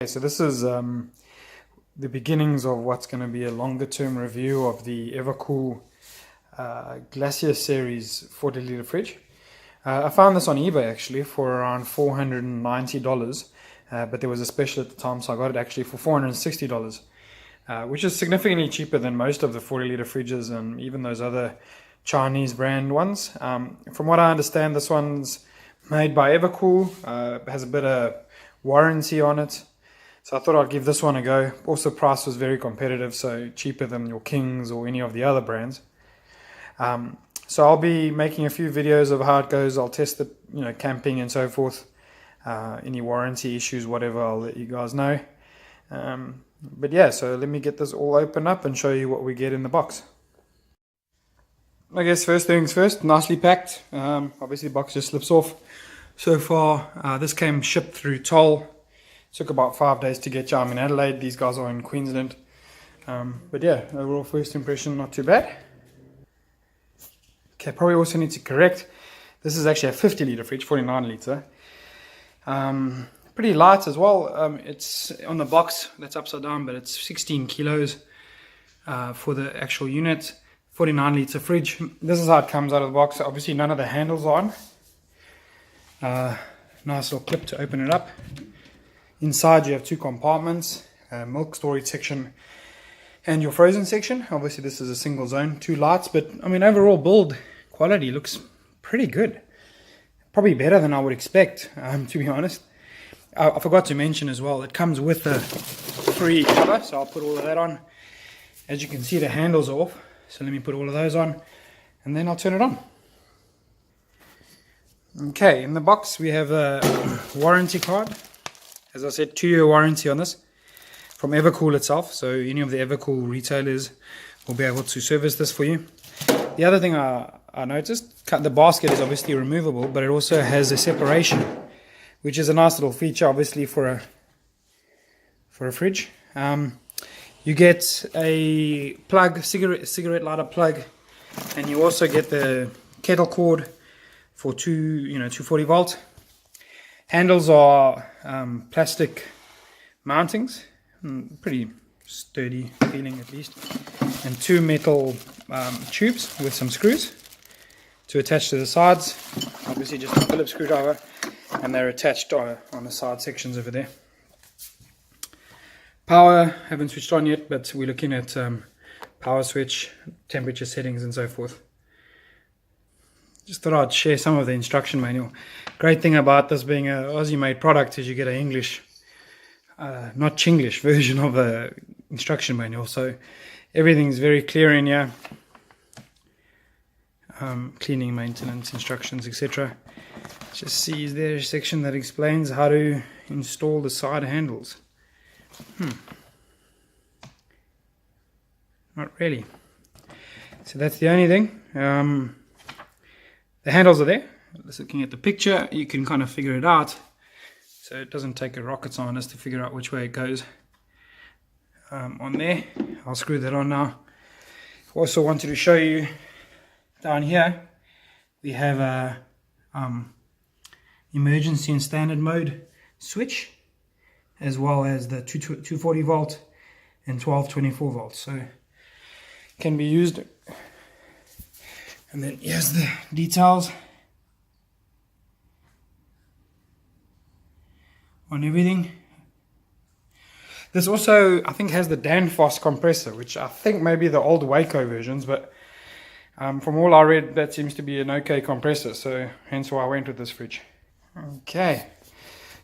Okay, so this is the beginnings of what's going to be a longer term review of the Evakool Glacier Series 40 litre fridge. I found this on eBay actually for around $490, but there was a special at the time, so I got it actually for $460, which is significantly cheaper than most of the 40 litre fridges and even those other Chinese brand ones. From what I understand, this one's made by Evakool, has a bit of warranty on it. So I thought I'd give this one a go. Also, price was very competitive, so cheaper than your Kings or any of the other brands. So I'll be making a few videos of how it goes. I'll test it, camping and so forth. Any warranty issues, whatever, I'll let you guys know. But yeah, so let me get this all open up and show you what we get in the box. I guess first things first, nicely packed. Obviously the box just slips off. So far, this came shipped through toll. Took about 5 days to get. I'm in Adelaide. These guys are in Queensland. But yeah, overall first impression, not too bad. Okay, probably also need to correct. This is actually a 50 litre fridge, 49 litre. Pretty light as well. It's on the box, that's upside down, but it's 16 kilos for the actual unit. 49 litre fridge. This is how it comes out of the box. Obviously none of the handles are on. Nice little clip to open it up. Inside you have two compartments, milk storage section and your frozen section. Obviously this is a single zone, two lights, but I mean overall build quality looks pretty good. Probably better than I would expect, to be honest. I forgot to mention as well, it comes with a free cover, so I'll put all of that on. As you can see, the handles are off, so let me put all of those on and then I'll turn it on. Okay, in the box we have a warranty card. As I said, 2-year warranty on this from Evakool itself. So any of the Evakool retailers will be able to service this for you. The other thing I noticed, the basket is obviously removable, but it also has a separation, which is a nice little feature, obviously for a fridge. You get a plug, cigarette lighter plug, and you also get the kettle cord for 240 volt. Handles are plastic mountings, pretty sturdy feeling at least, and two metal tubes with some screws to attach to the sides. Obviously just a Phillips screwdriver, and they're attached on the side sections over there. Power, haven't switched on yet, but we're looking at power switch, temperature settings and so forth. Just thought I'd share some of the instruction manual. Great thing about this being an Aussie made product is you get an English, not Chinglish version of a instruction manual. So everything's very clear in here. Cleaning, maintenance, instructions, etc. Just see, is there a section that explains how to install the side handles? Not really. So that's the only thing. The handles are there. Just looking at the picture, you can kind of figure it out. So it doesn't take a rocket scientist to figure out which way it goes. On there, I'll screw that on now. Also wanted to show you down here, we have a emergency and standard mode switch, as well as the 240 volt and 1224 volts. So it can be used. And then here's the details on everything. This also, I think, has the Danfoss compressor, which I think may be the old Waco versions, but from all I read, that seems to be an okay compressor, so hence why I went with this fridge. Okay,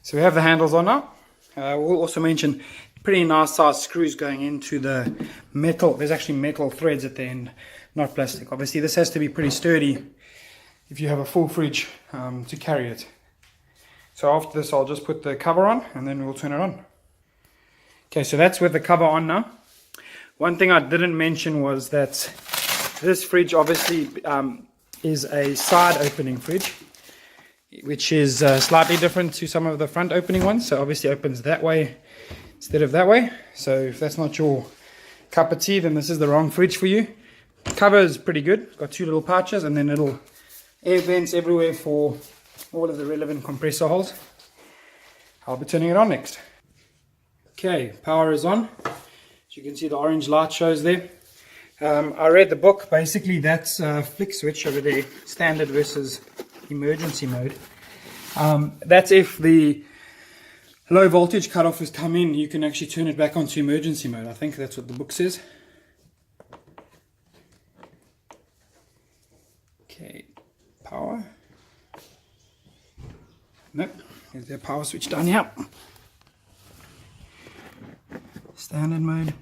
so we have the handles on now. We'll also mention pretty nice size screws going into the metal. There's actually metal threads at the end, not plastic. Obviously this has to be pretty sturdy if you have a full fridge to carry it. So after this I'll just put the cover on and then we'll turn it on. Okay, so that's with the cover on now. One thing I didn't mention was that this fridge obviously is a side opening fridge, which is slightly different to some of the front opening ones. So obviously opens that way instead of that way. So if that's not your cup of tea, then this is the wrong fridge for you. Cover is pretty good. It's got two little pouches and then little air vents everywhere for all of the relevant compressor holes. I'll be turning it on next. Okay, power is on. As you can see, the orange light shows there. I read the book. Basically, that's a flick switch over there, standard versus emergency mode. That's if the low voltage cutoff has come in, you can actually turn it back onto emergency mode. I think that's what the book says. Okay, power. Nope, there's their power switch down here. Standard mode.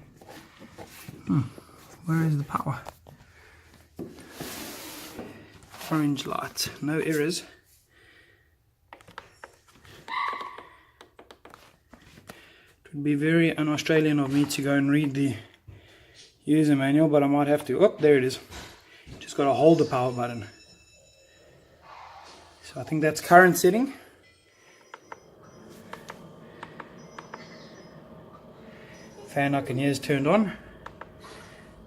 Where is the power? Orange light, no errors. It would be very un-Australian of me to go and read the user manual, but I might have to. Oh, there it is. Just got to hold the power button. So I think that's current setting. Fan I can hear is turned on.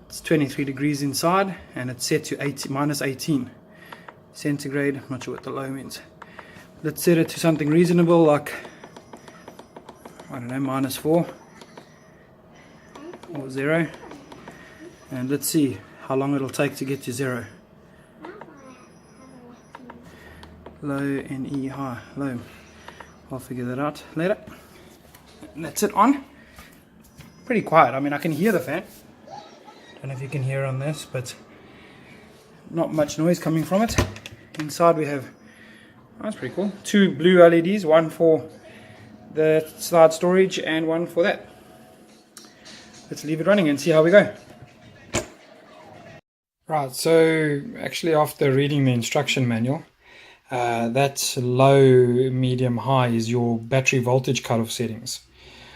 It's 23 degrees inside and it's set to minus 18 centigrade. I'm not sure what the low means. Let's set it to something reasonable, like, I don't know, -4 or 0. And let's see how long it'll take to get to 0. Low and E high. Low. I'll figure that out later. And that's it on. Pretty quiet. I mean, I can hear the fan. Don't know if you can hear on this, but not much noise coming from it. Inside we have, oh, that's pretty cool, 2 blue LEDs, one for the side storage and one for that. Let's leave it running and see how we go. Right, so actually after reading the instruction manual, that's low, medium, high is your battery voltage cutoff settings.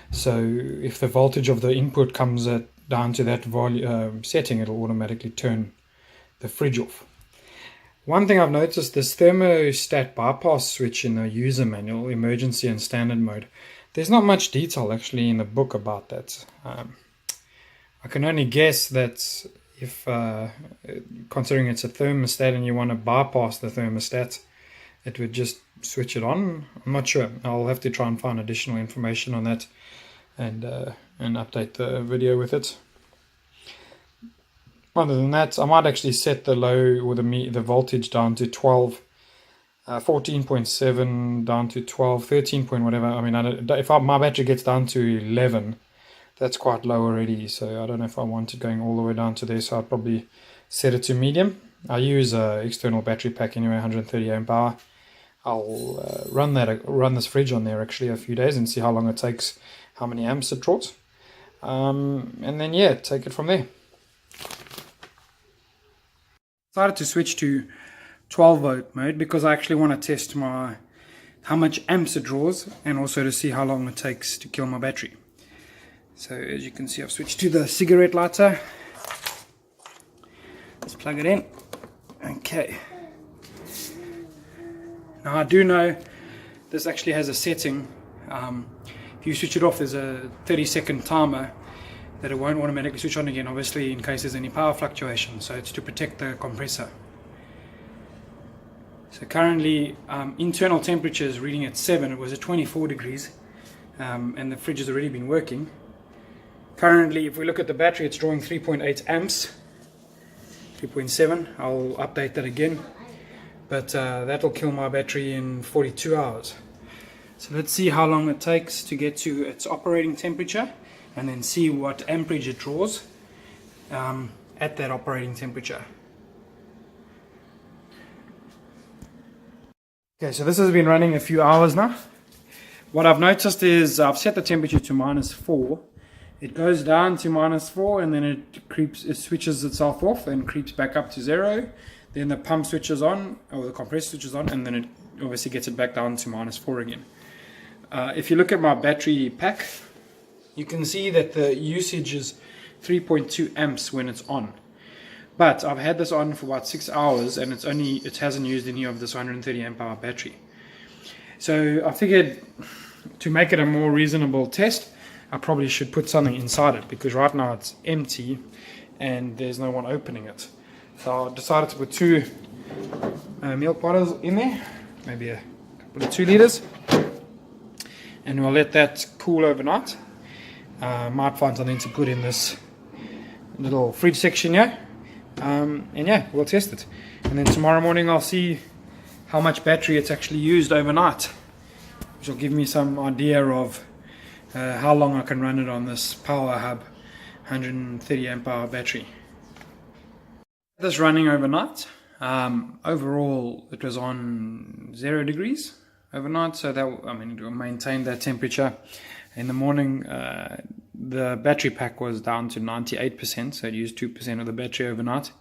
So if the voltage of the input comes down to that setting, it'll automatically turn the fridge off. One thing I've noticed, this thermostat bypass switch in the user manual, emergency and standard mode, there's not much detail actually in the book about that. I can only guess that if, considering it's a thermostat and you want to bypass the thermostat, it would just switch it on. I'm not sure. I'll have to try and find additional information on that and update the video with it. Other than that, I might actually set the low or the voltage down to 12, 14.7 down to 12, 13 point whatever. I mean, if my battery gets down to 11, that's quite low already. So I don't know if I want it going all the way down to there. So I'd probably set it to medium. I use an external battery pack anyway, 130 amp hour. I'll run this fridge on there actually a few days and see how long it takes, how many amps it draws, and then yeah, take it from there. Decided to switch to 12 volt mode because I actually want to test how much amps it draws and also to see how long it takes to kill my battery. So as you can see, I've switched to the cigarette lighter. Let's plug it in. Okay. Now I do know this actually has a setting. If you switch it off, there's a 30-second timer that it won't automatically switch on again, obviously in case there's any power fluctuation. So it's to protect the compressor. So currently internal temperature is reading at 7. It was at 24 degrees and the fridge has already been working. Currently, if we look at the battery, it's drawing 3.8 amps, 3.7. I'll update that again, but that'll kill my battery in 42 hours. So let's see how long it takes to get to its operating temperature and then see what amperage it draws at that operating temperature. Okay, so this has been running a few hours now. What I've noticed is I've set the temperature to -4. It goes down to -4 and then it switches itself off and creeps back up to 0. Then the pump switches on, or the compressor switches on, and then it obviously gets it back down to -4 again. If you look at my battery pack, you can see that the usage is 3.2 amps when it's on. But I've had this on for about 6 hours and it hasn't used any of this 130 amp hour battery. So I figured to make it a more reasonable test, I probably should put something inside it, because right now it's empty and there's no one opening it. So I decided to put 2 milk bottles in there, maybe a couple of 2 liters, and we'll let that cool overnight. Might find something to put in this little fridge section here. And yeah, we'll test it. And then tomorrow morning I'll see how much battery it's actually used overnight, which will give me some idea of how long I can run it on this Power Hub 130 amp hour battery. This running overnight. Overall it was on 0 degrees overnight, so that, I mean, it maintained that temperature. In the morning the battery pack was down to 98%, so it used 2% of the battery overnight.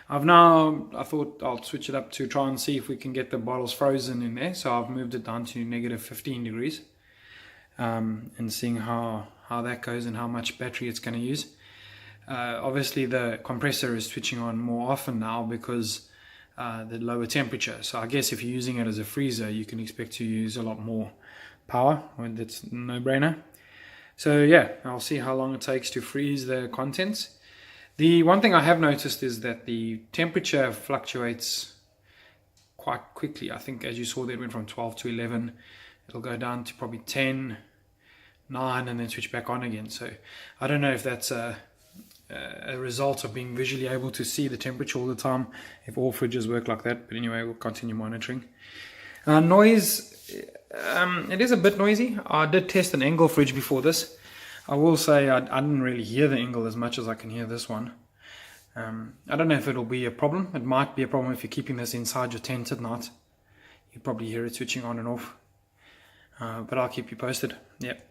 I thought I'll switch it up to try and see if we can get the bottles frozen in there, so I've moved it down to negative 15 degrees, and seeing how that goes and how much battery it's going to use. Obviously the compressor is switching on more often now because the lower temperature, so I guess if you're using it as a freezer you can expect to use a lot more power, and that's a no-brainer. So yeah, I'll see how long it takes to freeze the contents. The one thing I have noticed is that the temperature fluctuates quite quickly. I think, as you saw there, it went from 12 to 11. It'll go down to probably 10, 9, and then switch back on again. So I don't know if that's a result of being visually able to see the temperature all the time, if all fridges work like that. But anyway, we'll continue monitoring. Noise, it is a bit noisy. I did test an Engel fridge before this. I will say I didn't really hear the Engel as much as I can hear this one. I don't know if it'll be a problem. It might be a problem if you're keeping this inside your tent at night. You probably hear it switching on and off. But I'll keep you posted. Yep.